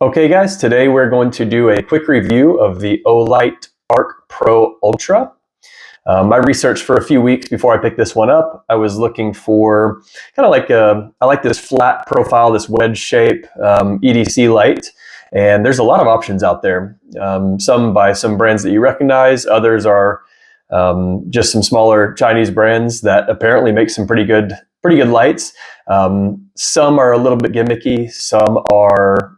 Okay guys, today we're going to do a quick review of the Olight ArkPro Ultra. My research for a few weeks before I picked this one up, I was looking for kind of like I like this flat profile, this wedge shape EDC light, and there's a lot of options out there. Some by some brands that you recognize, others are just some smaller Chinese brands that apparently make some pretty good lights. Some are a little bit gimmicky, some are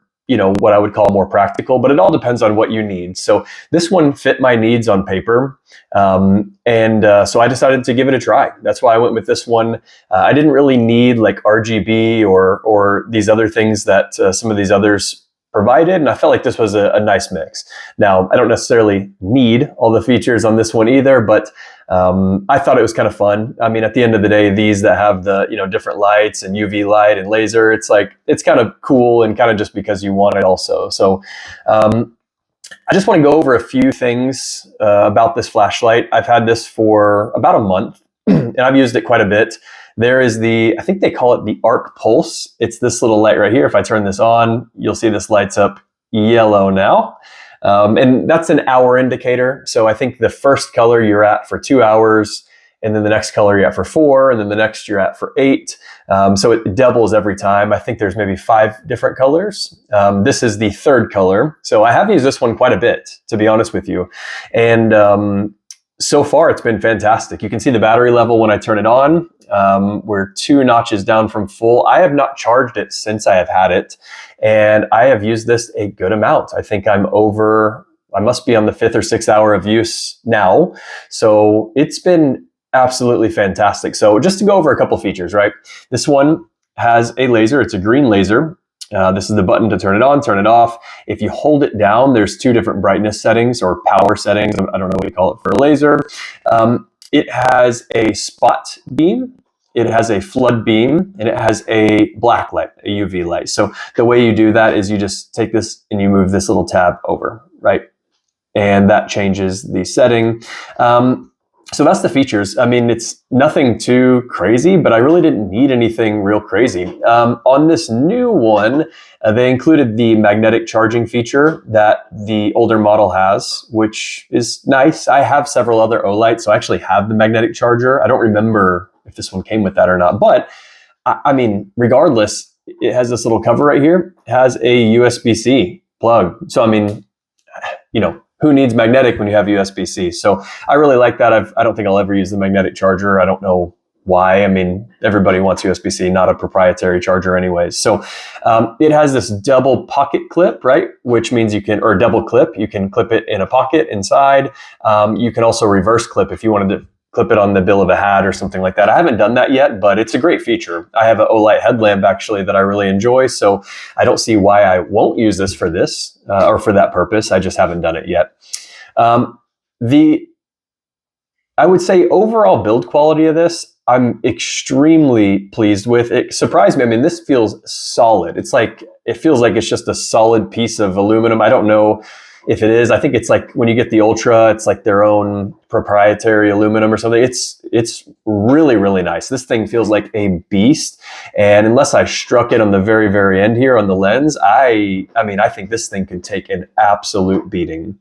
what I would call more practical, but it all depends on what you need. So this one fit my needs on paper. So I decided to give it a try. That's why I went with this one. I didn't really need like RGB or these other things that some of these others provided, and I felt like this was a nice mix. Now, I don't necessarily need all the features on this one either, but I thought it was kind of fun. I mean, at the end of the day, these that have the different lights and UV light and laser, it's kind of cool and kind of just because you want it also. So I just want to go over a few things about this flashlight. I've had this for about a month and I've used it quite a bit. There is I think they call it the Arc Pulse. It's this little light right here. If I turn this on, you'll see this lights up yellow now. And that's an hour indicator. So I think the first color you're at for 2 hours, and then the next color you're at for 4, and then the next you're at for 8. So it doubles every time. I think there's maybe 5 different colors. This is the third color. So I have used this one quite a bit, to be honest with you. And so far it's been fantastic. You can see the battery level when I turn it on. We're 2 notches down from full. I have not charged it since I have had it, and I have used this a good amount. I think I must be on the 5th or 6th hour of use now. So it's been absolutely fantastic. So just to go over a couple features, right? This one has a laser. It's a green laser. This is the button to turn it on, turn it off. If you hold it down, there's 2 different brightness settings or power settings. I don't know what you call it for a laser. It has a spot beam, it has a flood beam, and it has a black light, a UV light. So the way you do that is you just take this and you move this little tab over, right? And that changes the setting. So that's the features. I mean, it's nothing too crazy, but I really didn't need anything real crazy. On this new one, they included the magnetic charging feature that the older model has, which is nice. I have several other Olights, so I actually have the magnetic charger. I don't remember if this one came with that or not, but I mean, regardless, it has this little cover right here. It has a USB-C plug. So, I mean, who needs magnetic when you have USB-C? So I really like that. I don't think I'll ever use the magnetic charger. I don't know why. I mean, everybody wants USB-C, not a proprietary charger anyways. So it has this double pocket clip, right? Which means or double clip, you can clip it in a pocket inside. You can also reverse clip if you wanted to clip it on the bill of a hat or something like that. I haven't done that yet, but it's a great feature. I have an Olight headlamp actually that I really enjoy, so I don't see why I won't use this for this or for that purpose. I just haven't done it yet. I would say overall build quality of this, I'm extremely pleased with. It surprised me. I mean, this feels solid. It feels like it's just a solid piece of aluminum. I don't know if it is. I think it's like when you get the Ultra, it's like their own proprietary aluminum or something. It's really, really nice. This thing feels like a beast. And unless I struck it on the very, very end here on the lens, I think this thing could take an absolute beating.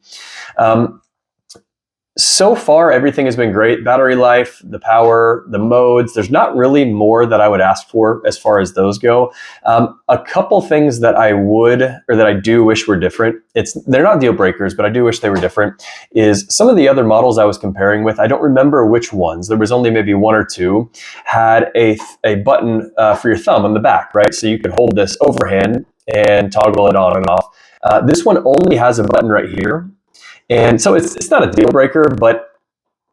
So far, everything has been great. Battery life, the power, the modes. There's not really more that I would ask for as far as those go. A couple things that I do wish were different. They're not deal breakers, but I do wish they were different. Is some of the other models I was comparing with, I don't remember which ones. There was only maybe 1 or 2 had a button for your thumb on the back, right? So you could hold this overhand and toggle it on and off. This one only has a button right here. And so it's not a deal breaker, but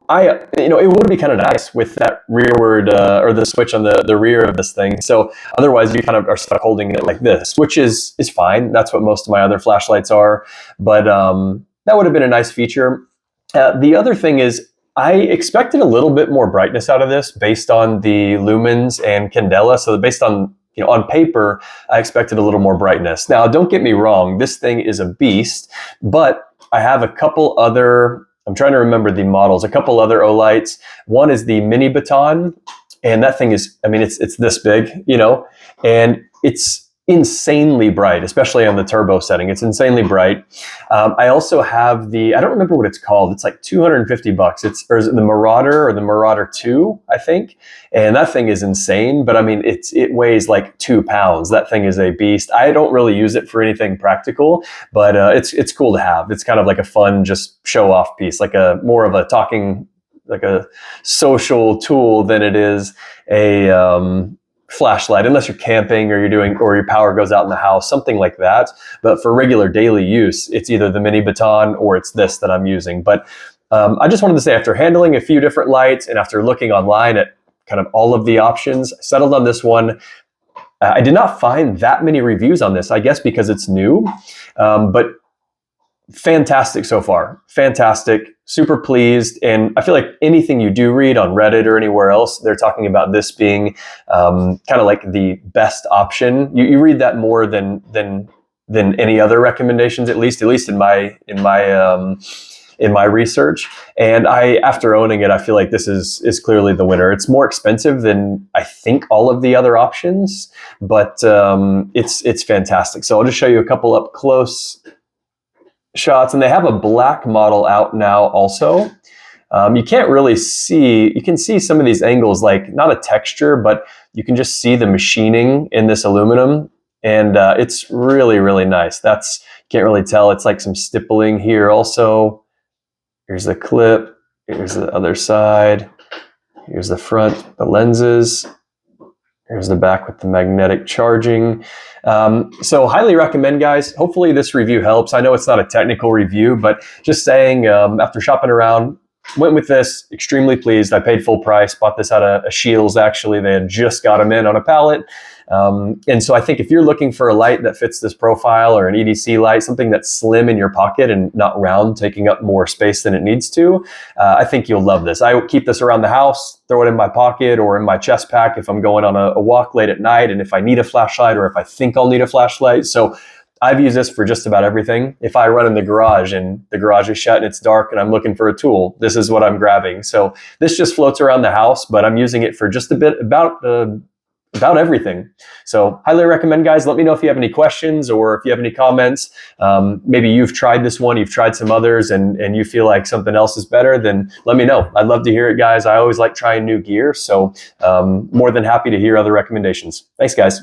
it would be kind of nice with that rearward or the switch on the rear of this thing. So otherwise you kind of are stuck holding it like this, which is fine. That's what most of my other flashlights are. But that would have been a nice feature. The other thing is I expected a little bit more brightness out of this based on the lumens and candela. So based on on paper, I expected a little more brightness. Now, don't get me wrong, this thing is a beast, but I have a couple other, I'm trying to remember the models, a couple other Olights. One is the mini baton, and that thing is, I mean, it's this big, and it's insanely bright, especially on the turbo setting. It's insanely bright. I also have the, I don't remember what it's called. It's like $250. Or is it the Marauder or the Marauder 2, I think. And that thing is insane, but I mean, it weighs like 2 pounds. That thing is a beast. I don't really use it for anything practical, but it's cool to have. It's kind of like a fun, just show off piece, like a more of a talking, like a social tool than it is a, flashlight, unless you're camping or your power goes out in the house, something like that. But for regular daily use, it's either the mini baton or it's this that I'm using. But I just wanted to say, after handling a few different lights and after looking online at kind of all of the options, I settled on this one. I did not find that many reviews on this, I guess because it's new, but fantastic so far. Fantastic, super pleased. And I feel like anything you do read on Reddit or anywhere else, they're talking about this being kind of like the best option. You read that more than any other recommendations, at least in my research. And after owning it, I feel like this is clearly the winner. It's more expensive than I think all of the other options, but it's fantastic. So I'll just show you a couple up close shots, and they have a black model out now also. You can't really see, you can see some of these angles, like not a texture, but you can just see the machining in this aluminum, and it's really, really nice. Can't really tell. It's like some stippling here also. Here's the clip, here's the other side, here's the front, the lenses. Here's the back with the magnetic charging. So highly recommend, guys. Hopefully this review helps. I know it's not a technical review, but just saying, after shopping around, went with this, extremely pleased. I paid full price, bought this out of Shields, actually. They had just got them in on a pallet. And so I think if you're looking for a light that fits this profile, or an EDC light, something that's slim in your pocket and not round, taking up more space than it needs to, I think you'll love this. I keep this around the house, throw it in my pocket or in my chest pack if I'm going on a walk late at night, and if I need a flashlight or if I think I'll need a flashlight. So I've used this for just about everything. If I run in the garage and the garage is shut and it's dark and I'm looking for a tool, this is what I'm grabbing. So this just floats around the house, but I'm using it for just a bit about everything. So highly recommend, guys. Let me know if you have any questions or if you have any comments. Maybe you've tried this one, you've tried some others, and you feel like something else is better, then let me know. I'd love to hear it, guys. I always like trying new gear, so more than happy to hear other recommendations. Thanks, guys.